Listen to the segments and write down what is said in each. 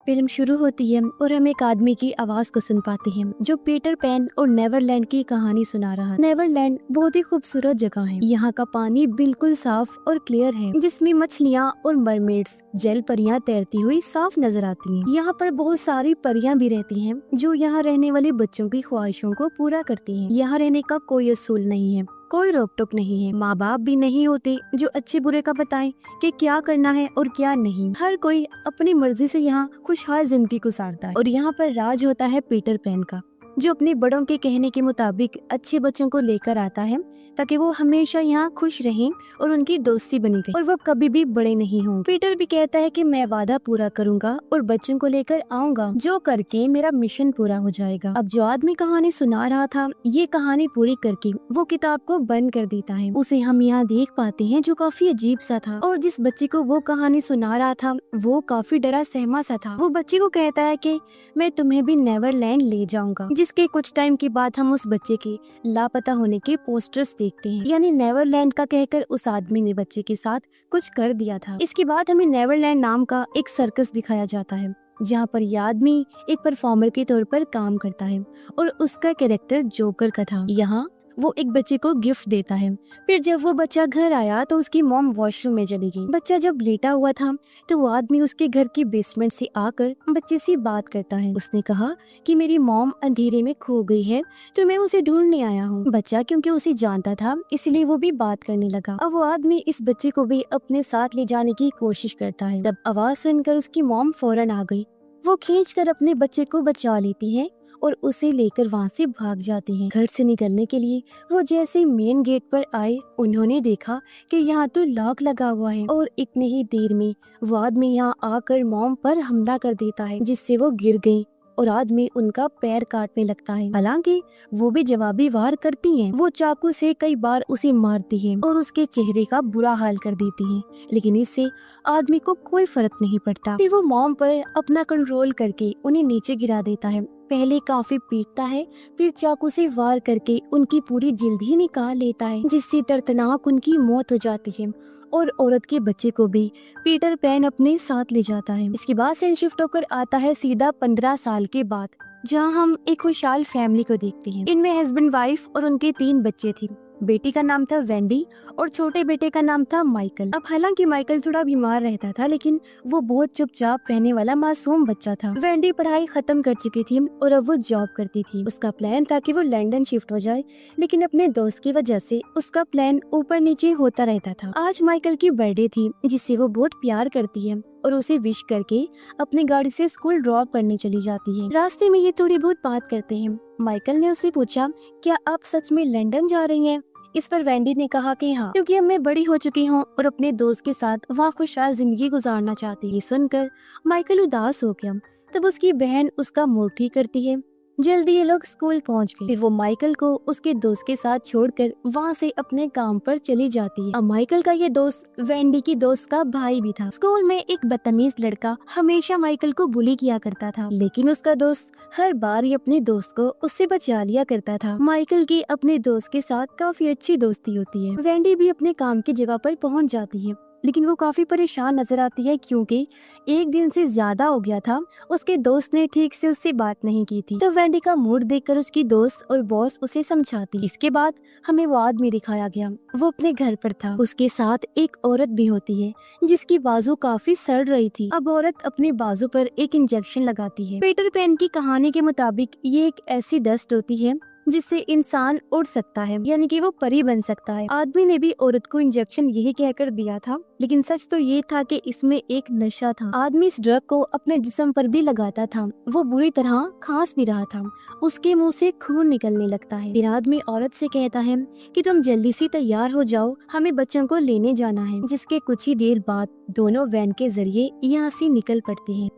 Film शुरू होती है और हम एक आदमी की आवाज को सुन पाते हैं जो पीटर पैन और नेवरलैंड की कहानी सुना रहा है। नेवरलैंड बहुत ही खूबसूरत जगह है। यहाँ का पानी बिल्कुल साफ और क्लियर है, जिसमें मछलियाँ और मरमेड्स जल परियां तैरती हुई साफ नजर आती हैं। यहाँ पर बहुत सारी परियां भी रहती हैं जो यहाँ रहने वाले बच्चों की ख्वाहिशों को पूरा करती हैं। यहाँ रहने का कोई असूल नहीं है, कोई रोक टोक नहीं है। माँ बाप भी नहीं होते जो अच्छे बुरे का बताएं कि क्या करना है और क्या नहीं। हर कोई अपनी मर्जी से यहाँ खुशहाल जिंदगी गुजारता है और यहाँ पर राज होता है पीटर पैन का, जो अपने बड़ों के कहने के मुताबिक अच्छे बच्चों को लेकर आता है ताकि वो हमेशा यहाँ खुश रहें और उनकी दोस्ती बनी रहे और वो कभी भी बड़े नहीं होंगे। पीटर भी कहता है कि मैं वादा पूरा करूंगा और बच्चों को लेकर आऊंगा, जो करके मेरा मिशन पूरा हो जाएगा। अब जो आदमी कहानी सुना रहा था, ये कहानी पूरी करके वो किताब को बंद कर देता है। उसे हम यहाँ देख पाते हैं जो काफी अजीब सा था, और जिस बच्चे को वो कहानी सुना रहा था वो काफी डरा सहमा सा था। वो बच्चे को कहता है कि मैं तुम्हें भी नेवरलैंड ले जाऊंगा, जिसके कुछ टाइम के बाद हम उस बच्चे के लापता होने के पोस्टर्स देखते हैं। यानी नेवरलैंड का कहकर उस आदमी ने बच्चे के साथ कुछ कर दिया था। इसके बाद हमें नेवरलैंड नाम का एक सर्कस दिखाया जाता है, जहाँ पर यह आदमी एक परफॉर्मर के तौर पर काम करता है और उसका कैरेक्टर जोकर का था। यहाँ वो एक बच्चे को गिफ्ट देता है। फिर जब वो बच्चा घर आया तो उसकी मॉम वॉशरूम में चली गई। बच्चा जब लेटा हुआ था तो वो आदमी उसके घर की बेसमेंट से आकर बच्चे से बात करता है। उसने कहा कि मेरी मॉम अंधेरे में खो गई है तो मैं उसे ढूंढने आया हूँ। बच्चा क्योंकि उसे जानता था इसलिए वो भी बात करने लगा। अब वो आदमी इस बच्चे को भी अपने साथ ले जाने की कोशिश करता है। तब आवाज सुनकर उसकी मॉम फौरन आ गई। वो खींचकर अपने बच्चे को बचा लेती है और उसे लेकर वहाँ से भाग जाते हैं। घर से निकलने के लिए वो जैसे मेन गेट पर आए, उन्होंने देखा कि यहाँ तो लॉक लगा हुआ है और इतने ही देर में वो आदमी यहाँ आकर मॉम पर हमला कर देता है, जिससे वो गिर गई और आदमी उनका पैर काटने लगता है। हालांकि वो भी जवाबी वार करती हैं। वो चाकू से कई बार उसे मारती है और उसके चेहरे का बुरा हाल कर देती है, लेकिन इससे आदमी को कोई फर्क नहीं पड़ता। फिर वो मॉम पर अपना कंट्रोल करके उन्हें नीचे गिरा देता है। पहले काफी पीटता है, फिर चाकू से वार करके उनकी पूरी जिल्द ही निकाल लेता है, जिससे दर्दनाक उनकी मौत हो जाती है और औरत के बच्चे को भी पीटर पैन अपने साथ ले जाता है। इसके बाद सीन शिफ्ट होकर आता है सीधा 15 साल के बाद, जहां हम एक खुशहाल फैमिली को देखते हैं। इनमें हस्बैंड वाइफ और उनके 3 बच्चे थे। बेटी का नाम था वेंडी और छोटे बेटे का नाम था माइकल। अब हालांकि माइकल थोड़ा बीमार रहता था, लेकिन वो बहुत चुपचाप रहने वाला मासूम बच्चा था। वेंडी पढ़ाई खत्म कर चुकी थी और अब वो जॉब करती थी। उसका प्लान था कि वो लंदन शिफ्ट हो जाए, लेकिन अपने दोस्त की वजह से उसका प्लान ऊपर नीचे होता रहता था। आज माइकल की बर्थडे थी, जिससे वो बहुत प्यार करती है और उसे विश करके अपनी गाड़ी से स्कूल ड्रॉप करने चली जाती है। रास्ते में ये थोड़ी बहुत बात करते हैं। माइकल ने उससे पूछा, क्या आप सच में लंदन जा रही हैं? इस पर वेंडी ने कहा कि हाँ, क्योंकि अब मैं बड़ी हो चुकी हूँ और अपने दोस्त के साथ वहाँ खुशहाल जिंदगी गुजारना चाहती है। ये सुनकर माइकल उदास हो गया। तब उसकी बहन उसका मूड ठीक करती है। जल्दी ये लोग स्कूल पहुंच गए। फिर वो माइकल को उसके दोस्त के साथ छोड़कर वहाँ से अपने काम पर चली जाती है। अब माइकल का ये दोस्त वेंडी की दोस्त का भाई भी था। स्कूल में एक बदतमीज लड़का हमेशा माइकल को बुली किया करता था, लेकिन उसका दोस्त हर बार ही अपने दोस्त को उससे बचा लिया करता था। माइकल की अपने दोस्त के साथ काफी अच्छी दोस्ती होती है। वेंडी भी अपने काम की जगह पर पहुँच जाती है, लेकिन वो काफी परेशान नजर आती है क्योंकि एक दिन से ज्यादा हो गया था उसके दोस्त ने ठीक से उससे बात नहीं की थी। तो वेंडी का मूड देखकर उसकी दोस्त और बॉस उसे समझाती। इसके बाद हमें वो आदमी दिखाया गया। वो अपने घर पर था। उसके साथ एक औरत भी होती है जिसकी बाजू काफी सड़ रही थी। अब औरत अपने बाजू पर एक इंजेक्शन लगाती है। पीटर पैन की कहानी के मुताबिक ये एक ऐसी डस्ट होती है जिससे इंसान उड़ सकता है, यानी कि वो परी बन सकता है। आदमी ने भी औरत को इंजेक्शन यही कहकर दिया था, लेकिन सच तो ये था कि इसमें एक नशा था। आदमी इस ड्रग को अपने जिस्म पर भी लगाता था। वो बुरी तरह खांस भी रहा था। उसके मुंह से खून निकलने लगता है। फिर आदमी औरत से कहता है कि तुम जल्दी से तैयार हो जाओ, हमें बच्चों को लेने जाना है। जिसके कुछ ही देर बाद दोनों वैन के जरिए यहाँ से निकल पड़ते हैं।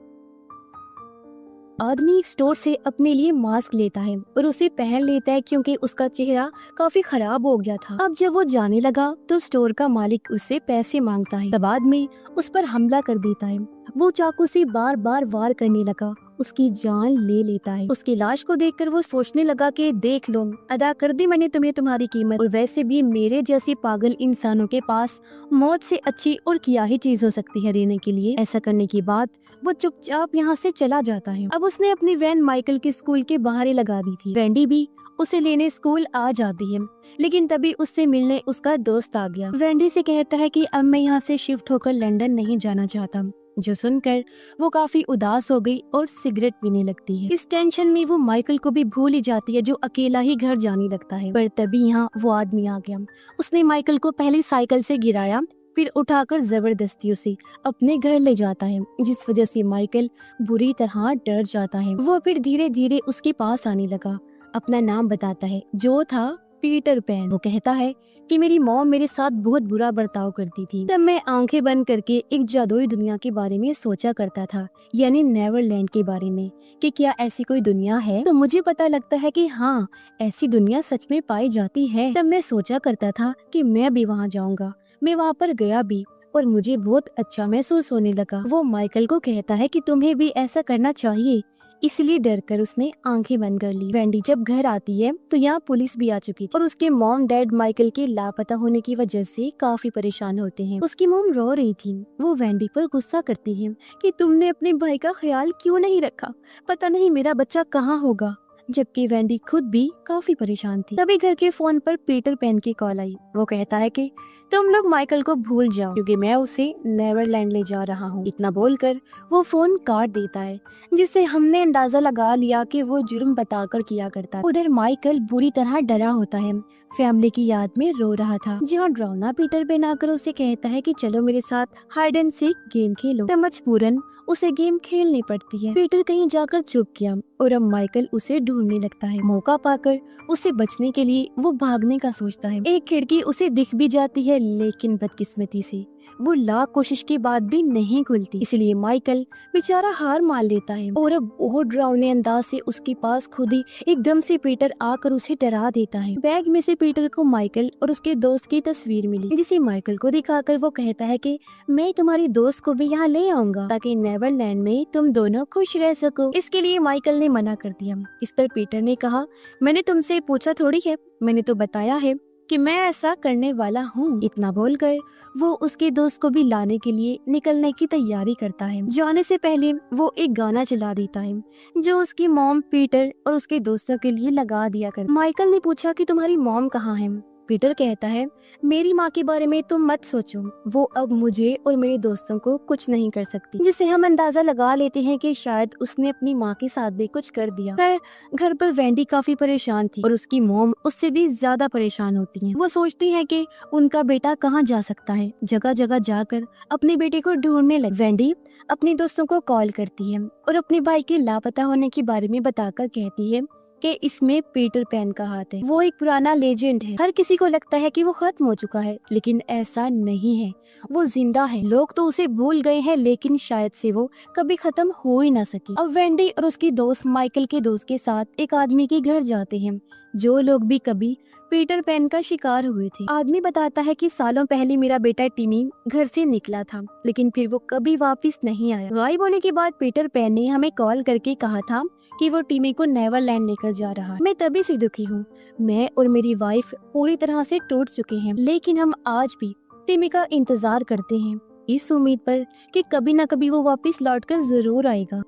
आदमी एक स्टोर से अपने लिए मास्क लेता है और उसे पहन लेता है क्योंकि उसका चेहरा काफी खराब हो गया था। अब जब वो जाने लगा तो स्टोर का मालिक उससे पैसे मांगता है। तब आदमी उस पर हमला कर देता है। वो चाकू से बार बार वार करने लगा, उसकी जान ले लेता है। उसकी लाश को देखकर वो सोचने लगा कि देख लो, अदा कर दी मैंने तुम्हें तुम्हारी कीमत, और वैसे भी मेरे जैसे पागल इंसानों के पास मौत से अच्छी और क्या ही चीज हो सकती है देने के लिए। ऐसा करने के बाद वो चुपचाप यहाँ से चला जाता है। अब उसने अपनी वैन माइकल के स्कूल के बाहर ही लगा दी थी। वेंडी भी उसे लेने स्कूल आ जाती है, लेकिन तभी उससे मिलने उसका दोस्त आ गया। वेंडी से कहता है कि अब मैं यहाँ से शिफ्ट होकर लंदन नहीं जाना चाहता, जो सुनकर वो काफी उदास हो गई और सिगरेट पीने लगती है। इस टेंशन में वो माइकल को भी भूल ही जाती है, जो अकेला ही घर जाने लगता है। पर तभी यहाँ वो आदमी आ गया। उसने माइकल को पहले साइकिल से गिराया, फिर उठाकर जबरदस्ती उसे अपने घर ले जाता है, जिस वजह से माइकल बुरी तरह डर जाता है। वो फिर धीरे धीरे उसके पास आने लगा, अपना नाम बताता है, जो था पीटर पैन। वो कहता है कि मेरी मॉम मेरे साथ बहुत बुरा बर्ताव करती थी। तब मैं आंखें बंद करके एक जादुई दुनिया के बारे में सोचा करता था, यानी नेवरलैंड के बारे में, कि क्या ऐसी कोई दुनिया है। तो मुझे पता लगता है कि हाँ, ऐसी दुनिया सच में पाई जाती है। तब मैं सोचा करता था कि मैं भी वहाँ जाऊँगा। मैं वहाँ पर गया भी और मुझे बहुत अच्छा महसूस होने लगा। वो माइकल को कहता है कि तुम्हें भी ऐसा करना चाहिए, इसलिए डर कर उसने आंखें बंद कर ली। वेंडी जब घर आती है तो यहाँ पुलिस भी आ चुकी थी और उसके मॉम डैड माइकल के लापता होने की वजह से काफी परेशान होते हैं। उसकी मॉम रो रही थी। वो वेंडी पर गुस्सा करती है कि तुमने अपने भाई का ख्याल क्यों नहीं रखा, पता नहीं मेरा बच्चा कहाँ होगा। जबकि वेंडी खुद भी काफी परेशान थी। तभी घर के फोन पर पीटर पैन की कॉल आई। वो कहता है कि तुम लोग माइकल को भूल जाओ, क्योंकि मैं उसे नेवरलैंड ले जा रहा हूँ। इतना बोलकर वो फोन काट देता है, जिससे हमने अंदाजा लगा लिया कि वो जुर्म बताकर किया करता है। उधर माइकल बुरी तरह डरा होता है, फैमिली की याद में रो रहा था। जहाँ ड्राउना पीटर पैन आकर उसे कहता है कि चलो मेरे साथ हाइड एंड सीक गेम खेलो। तब मजबूरन उसे गेम खेलनी पड़ती है। पीटर कहीं जाकर छुप गया और अब माइकल उसे ढूंढने लगता है। मौका पाकर उसे बचने के लिए वो भागने का सोचता है। एक खिड़की उसे दिख भी जाती है, लेकिन बदकिस्मती से वो लाख कोशिश के बाद भी नहीं खुलती। इसलिए माइकल बेचारा हार मान लेता है और अब बहुत डरावने अंदाज से उसके पास खुद ही एकदम से पीटर आकर उसे डरा देता है। बैग में से पीटर को माइकल और उसके दोस्त की तस्वीर मिली, जिसे माइकल को दिखाकर वो कहता है कि मैं तुम्हारी दोस्त को भी यहाँ ले आऊंगा, ताकि नेवरलैंड में तुम दोनों खुश रह सको। इसके लिए माइकल ने मना कर दिया। इस पर पीटर ने कहा, मैंने तुमसे पूछा थोड़ी है, मैंने तो बताया है कि मैं ऐसा करने वाला हूँ। इतना बोलकर वो उसके दोस्त को भी लाने के लिए निकलने की तैयारी करता है। जाने से पहले वो एक गाना चला देता है, जो उसकी मॉम पीटर और उसके दोस्तों के लिए लगा दिया कर। माइकल ने पूछा कि तुम्हारी मॉम कहाँ है। पीटर कहता है, मेरी माँ के बारे में तुम मत सोचो, वो अब मुझे और मेरे दोस्तों को कुछ नहीं कर सकती। जिससे हम अंदाजा लगा लेते हैं कि शायद उसने अपनी माँ के साथ भी कुछ कर दिया। घर पर वेंडी काफी परेशान थी और उसकी मॉम उससे भी ज्यादा परेशान होती है। वो सोचती है कि उनका बेटा कहाँ जा सकता है, जगह जगह जाकर अपने बेटे को ढूंढने लगी। वेंडी अपने दोस्तों को कॉल करती है और अपने भाई के लापता होने के बारे में बताकर कहती है कि इसमें पीटर पैन का हाथ है। वो एक पुराना लेजेंड है। हर किसी को लगता है कि वो खत्म हो चुका है, लेकिन ऐसा नहीं है, वो जिंदा है। लोग तो उसे भूल गए हैं, लेकिन शायद से वो कभी खत्म हो ही ना सकी। अब वेंडी और उसकी दोस्त माइकल के दोस्त के साथ एक आदमी के घर जाते हैं, जो लोग भी कभी पीटर पैन का शिकार हुए थे। आदमी बताता है कि सालों पहले मेरा बेटा टिमी घर से निकला था, लेकिन फिर वो कभी वापस नहीं आया। गायब होने के बाद पीटर पैन ने हमें कॉल करके कहा था कि वो टिमी को नेवरलैंड लेकर जा रहा है। मैं तभी से दुखी हूँ। मैं और मेरी वाइफ पूरी तरह से टूट चुके हैं, लेकिन हम आज भी टिमी का इंतजार करते हैं, इस उम्मीद पर कि कभी न कभी वो वापस लौटकर जरूर आएगा।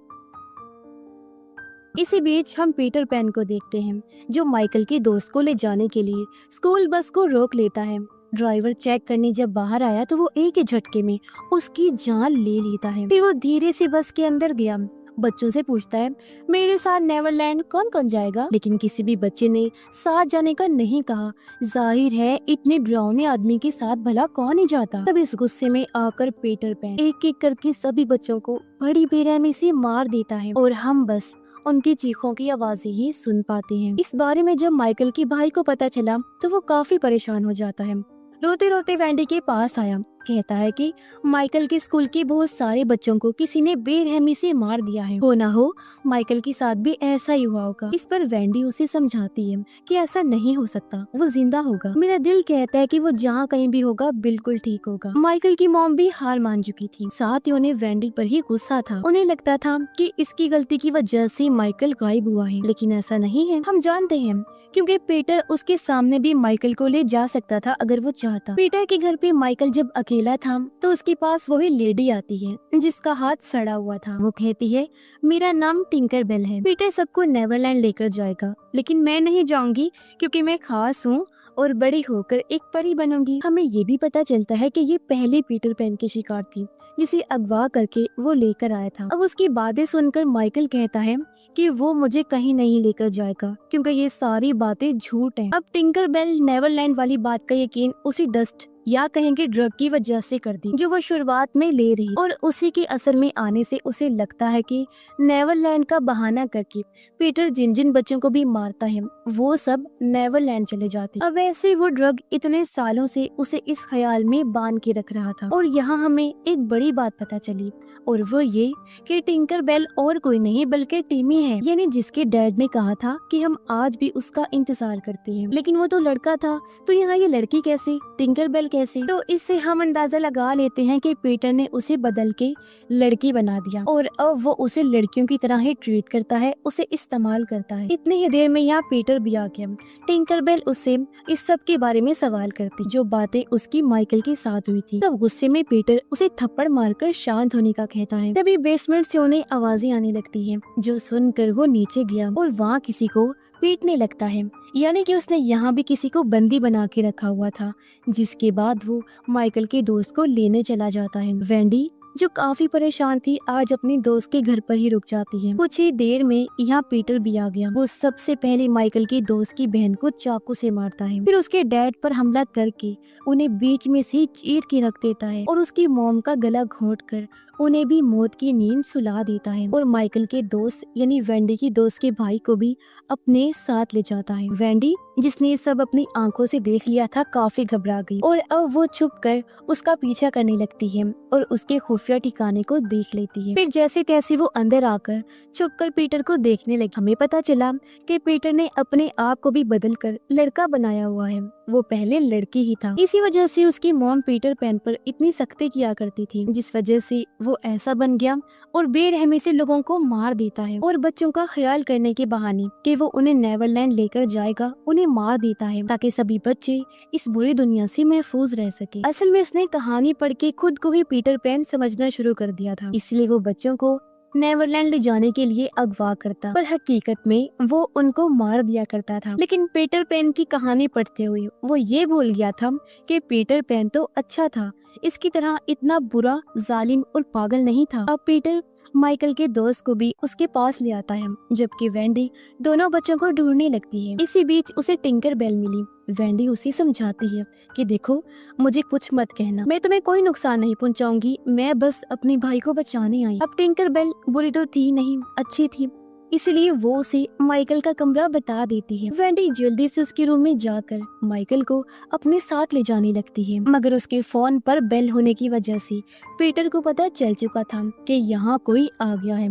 इसी बीच हम पीटर पैन को देखते हैं, जो माइकल के दोस्त को ले जाने के लिए स्कूल बस को रोक लेता है। ड्राइवर चेक करने जब बाहर आया तो वो एक ही झटके में उसकी जान ले लेता है। फिर वो धीरे से बस के अंदर गया, बच्चों से पूछता है, मेरे साथ नेवरलैंड कौन कौन जाएगा, लेकिन किसी भी बच्चे ने साथ जाने का नहीं कहा। जाहिर है इतने डरावने आदमी के साथ भला कौन ही जाता। तब इस गुस्से में आकर पीटर पैन एक एक करके सभी बच्चों को बड़ी बेरहमी से मार देता है और हम बस उनकी चीखों की आवाजें ही सुन पाते हैं। इस बारे में जब माइकल के भाई को पता चला तो वो काफी परेशान हो जाता है। रोते रोते वेंडी के पास आया, कहता है कि माइकल के स्कूल के बहुत सारे बच्चों को किसी ने बेरहमी से मार दिया है। हो ना हो माइकल के साथ भी ऐसा ही हुआ होगा। इस पर वेंडी उसे समझाती है कि ऐसा नहीं हो सकता, वो जिंदा होगा। मेरा दिल कहता है कि वो जहाँ कहीं भी होगा बिल्कुल ठीक होगा। माइकल की मॉम भी हार मान चुकी थी, साथ ही उन्हें वेंडी पर ही गुस्सा था। उन्हें लगता था कि इसकी गलती की वजह से माइकल गायब हुआ है, लेकिन ऐसा नहीं है। हम जानते हैं क्योंकि पीटर उसके सामने भी माइकल को ले जा सकता था अगर वो चाहता। पीटर के घर पे माइकल जब अकेला था तो उसके पास वही लेडी आती है जिसका हाथ सड़ा हुआ था। वो कहती है, मेरा नाम टिंकर बेल है, पीटर सबको नेवरलैंड लेकर जाएगा, लेकिन मैं नहीं जाऊंगी क्योंकि मैं खास हूँ और बड़ी होकर एक परी बनूंगी। हमें ये भी पता चलता है कि ये पहली पीटर पैन की शिकार थी जिसे अगवा करके वो लेकर आया था। अब उसकी बातें सुनकर माइकल कहता है कि वो मुझे कहीं नहीं लेकर जाएगा क्योंकि ये सारी बातें झूठ हैं। अब टिंकर बेल नेवरलैंड वाली बात का यकीन उसी डस्ट या कहेंगे ड्रग की वजह से कर दी जो वो शुरुआत में ले रही, और उसी के असर में आने से उसे लगता है कि नेवरलैंड का बहाना करके पीटर जिन जिन बच्चों को भी मारता है वो सब नेवरलैंड चले जाते। अब ऐसे वो ड्रग इतने सालों से उसे इस ख्याल में बांध के रख रहा था। और यहाँ हमें एक बड़ी बात पता चली, और वो ये कि टिंकर बेल और कोई नहीं बल्कि टिमी है, यानी जिसके डैड ने कहा था कि हम आज भी उसका इंतजार करते हैं। लेकिन वो तो लड़का था, तो यहाँ ये लड़की कैसे, टिंकर बेल कैसे? तो इससे हम अंदाजा लगा लेते हैं कि पीटर ने उसे बदल के लड़की बना दिया और अब वो उसे लड़कियों की तरह ही ट्रीट करता है, उसे इस्तेमाल करता है। इतनी ही देर में यहाँ पीटर भी आ गया। टिंकर बेल उससे इस सब के बारे में सवाल करती जो बातें उसकी माइकल के साथ हुई थी। तब गुस्से में पीटर उसे थप्पड़ मारकर शांत होने का कहता है। तभी बेसमेंट से उन्हें आवाजें आने लगती हैं, जो सुनकर वो नीचे गया और वहाँ किसी को पीटने लगता है, यानी कि उसने यहाँ भी किसी को बंदी बना के रखा हुआ था। जिसके बाद वो माइकल के दोस्त को लेने चला जाता है। वेंडी जो काफी परेशान थी आज अपनी दोस्त के घर पर ही रुक जाती है। कुछ ही देर में यहाँ पीटर भी आ गया। वो सबसे पहले माइकल की दोस्त की बहन को चाकू से मारता है, फिर उसके डैड पर हमला करके उन्हें बीच में से चीर के रख देता है और उसकी मॉम का गला घोंटकर उन्हें भी मौत की नींद सुला देता है। और माइकल के दोस्त यानी वेंडी की दोस्त के भाई को भी अपने साथ ले जाता है। वेंडी जिसने ये सब अपनी आंखों से देख लिया था काफी घबरा गई और अब वो छुप कर उसका पीछा करने लगती है और उसके खुफिया ठिकाने को देख लेती है। फिर जैसे तैसे वो अंदर आकर छुपकर पीटर को देखने लगी। हमें पता चला कि पीटर ने अपने आप को भी बदल कर लड़का बनाया हुआ है, वो पहले लड़की ही था। इसी वजह से उसकी मॉम पीटर पैन पर इतनी सख्ती किया करती थी, जिस वजह से वो ऐसा बन गया और बेरहमी से लोगों को मार देता है और बच्चों का ख्याल करने के बहाने कि वो उन्हें नेवरलैंड लेकर जाएगा उन्हें मार देता है ताकि सभी बच्चे इस बुरी दुनिया से महफूज रह सके। असल में उसने कहानी पढ़ के खुद को ही पीटर पैन समझना शुरू कर दिया था, इसलिए वो बच्चों को नेवरलैंड ले जाने के लिए अगवा करता, पर हकीकत में वो उनको मार दिया करता था। लेकिन पीटर पैन की कहानी पढ़ते हुए वो ये भूल गया था कि पीटर पैन तो अच्छा था, इसकी तरह इतना बुरा, जालिम और पागल नहीं था। अब पीटर माइकल के दोस्त को भी उसके पास ले आता है, जबकि वेंडी दोनों बच्चों को ढूंढने लगती है। इसी बीच उसे टिंकर बेल मिली। वेंडी उसे समझाती है कि देखो, मुझे कुछ मत कहना, मैं तुम्हें कोई नुकसान नहीं पहुंचाऊंगी, मैं बस अपने भाई को बचाने आई। अब टिंकर बेल बुरी तो थी नहीं, अच्छी थी, इसलिए वो उसे माइकल का कमरा बता देती है। वेंडी जल्दी से उसके रूम में जाकर माइकल को अपने साथ ले जाने लगती है, मगर उसके फोन पर बेल होने की वजह से पीटर को पता चल चुका था कि यहाँ कोई आ गया है।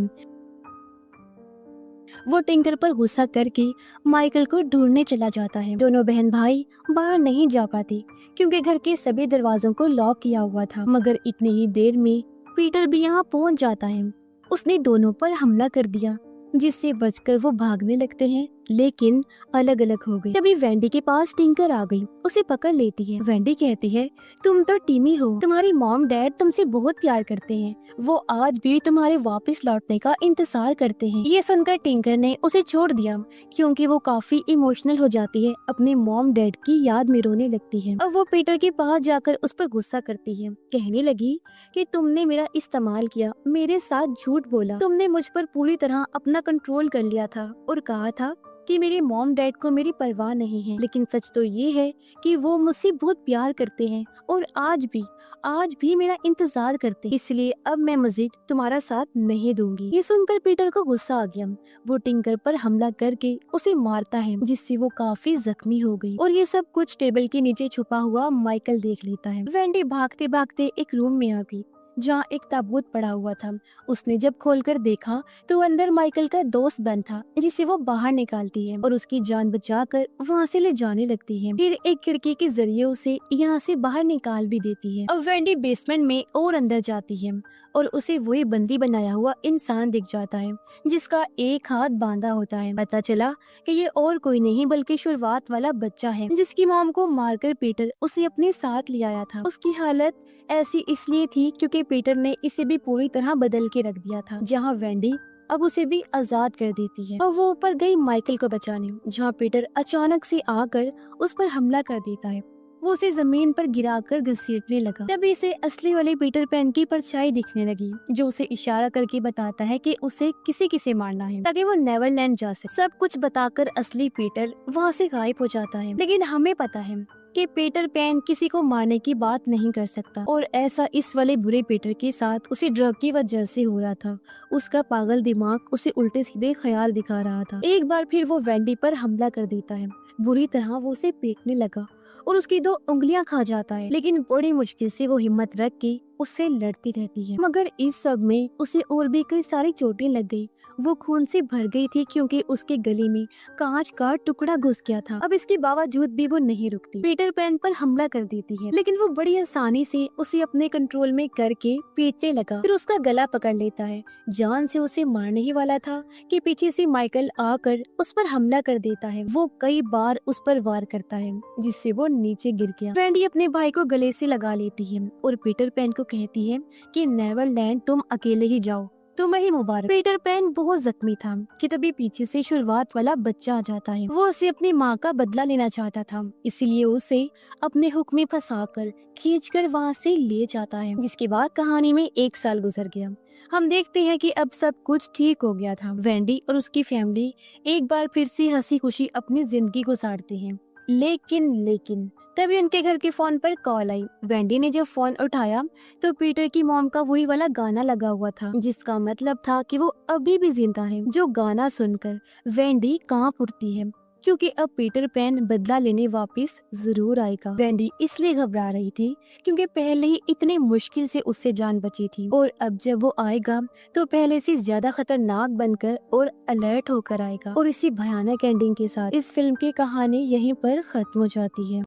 वो टिंकर पर गुस्सा करके माइकल को ढूंढने चला जाता है। दोनों बहन भाई बाहर नहीं जा पाते क्योंकि घर के सभी दरवाजों को लॉक किया हुआ था, मगर इतनी ही देर में पीटर भी यहाँ पहुँच जाता है। उसने दोनों पर हमला कर दिया, जिससे बचकर वो भागने लगते हैं, लेकिन अलग अलग हो गई। तभी वेंडी के पास टिंकर आ गई, उसे पकड़ लेती है। वेंडी कहती है, तुम तो टीमी हो, तुम्हारी मॉम डैड तुमसे बहुत प्यार करते हैं, वो आज भी तुम्हारे वापस लौटने का इंतजार करते हैं। ये सुनकर टिंकर ने उसे छोड़ दिया क्योंकि वो काफी इमोशनल हो जाती है, अपने मॉम डैड की याद में रोने लगती है। अब वो पीटर के पास जाकर उस पर गुस्सा करती है, कहने लगी कि तुमने मेरा इस्तेमाल किया, मेरे साथ झूठ बोला, तुमने मुझ पर पूरी तरह अपना कंट्रोल कर लिया था और कहा था कि मेरे मॉम डैड को मेरी परवाह नहीं है, लेकिन सच तो ये है कि वो मुझसे बहुत प्यार करते हैं और आज भी मेरा इंतजार करते हैं, इसलिए अब मैं मजीद तुम्हारा साथ नहीं दूंगी। ये सुनकर पीटर को गुस्सा आ गया, वो टिंकर पर हमला करके उसे मारता है, जिससे वो काफी जख्मी हो गई। और ये सब कुछ टेबल के नीचे छुपा हुआ माइकल देख लेता है। वेंडी भागते भागते एक रूम में आ गई जहाँ एक ताबूत पड़ा हुआ था। उसने जब खोलकर देखा तो अंदर माइकल का दोस्त बेन था, जिसे वो बाहर निकालती है और उसकी जान बचाकर वहाँ से ले जाने लगती है। फिर एक खिड़की के जरिए उसे यहाँ से बाहर निकाल भी देती है। अब वेंडी बेसमेंट में और अंदर जाती है और उसे वही बंदी बनाया हुआ इंसान दिख जाता है जिसका एक हाथ बांधा होता है। पता चला कि ये और कोई नहीं बल्कि शुरुआत वाला बच्चा है जिसकी मॉम को मारकर पीटर उसे अपने साथ ले आया था। उसकी हालत ऐसी इसलिए थी क्योंकि पीटर ने इसे भी पूरी तरह बदल के रख दिया था, जहाँ वेंडी अब उसे भी आजाद कर देती है और वो ऊपर गई माइकल को बचाने, जहाँ पीटर अचानक से आकर उस पर हमला कर देता है। वो उसे जमीन पर गिराकर घसीटने लगा। तभी इसे असली वाले पीटर पैन की परछाई दिखने लगी जो उसे इशारा करके बताता है कि उसे किसी से मारना है ताकि वो नेवरलैंड जा सके। सब कुछ बताकर असली पीटर वहाँ से गायब हो जाता है, लेकिन हमें पता है कि पीटर पैन किसी को मारने की बात नहीं कर सकता और ऐसा इस वाले बुरे पीटर के साथ उसे ड्रग की वजह से हो रहा था। उसका पागल दिमाग उसे उल्टे सीधे ख्याल दिखा रहा था। एक बार फिर वो वेंडी पर हमला कर देता है। बुरी तरह वो उसे पीटने लगा और उसकी 2 उंगलियां खा जाता है, लेकिन बड़ी मुश्किल से वो हिम्मत रख के उससे लड़ती रहती है। मगर इस सब में उसे और भी कई सारी चोटें लग गई। वो खून से भर गई थी क्योंकि उसके गले में कांच का टुकड़ा घुस गया था। अब इसके बावजूद भी वो नहीं रुकती, पीटर पैन पर हमला कर देती है, लेकिन वो बड़ी आसानी से उसे अपने कंट्रोल में करके पीटने लगा। फिर उसका गला पकड़ लेता है, जान से उसे मारने ही वाला था कि पीछे से माइकल आकर उस पर हमला कर देता है। वो कई बार उस पर वार करता है जिससे वो नीचे गिर गया। वेंडी अपने भाई को गले से लगा लेती है और पीटर पैन को कहती है कि नेवरलैंड तुम अकेले ही जाओ, तुम्हें ही मुबारक। पीटर पैन बहुत जख्मी था कि तभी पीछे से शुरुआत वाला बच्चा आ जाता है। वो उसे अपनी माँ का बदला लेना चाहता था, इसलिए उसे अपने हुक में फंसाकर खींचकर वहाँ से ले जाता है। जिसके बाद कहानी में 1 साल गुजर गया। हम देखते हैं कि अब सब कुछ ठीक हो गया था। वेंडी और उसकी फैमिली एक बार फिर से हंसी खुशी अपनी जिंदगी गुजारते हैं। लेकिन तभी उनके घर के फोन पर कॉल आई। वेंडी ने जब फोन उठाया तो पीटर की मॉम का वही वाला गाना लगा हुआ था, जिसका मतलब था कि वो अभी भी जिंदा है। जो गाना सुनकर वेंडी कांप उठती है क्योंकि अब पीटर पैन बदला लेने वापस जरूर आएगा। वेंडी इसलिए घबरा रही थी क्योंकि पहले ही इतने मुश्किल से उससे जान बची थी और अब जब वो आएगा तो पहले से ज्यादा खतरनाक बनकर और अलर्ट होकर आएगा। और इसी भयानक एंडिंग के साथ इस फिल्म की कहानी यहीं पर खत्म हो जाती है।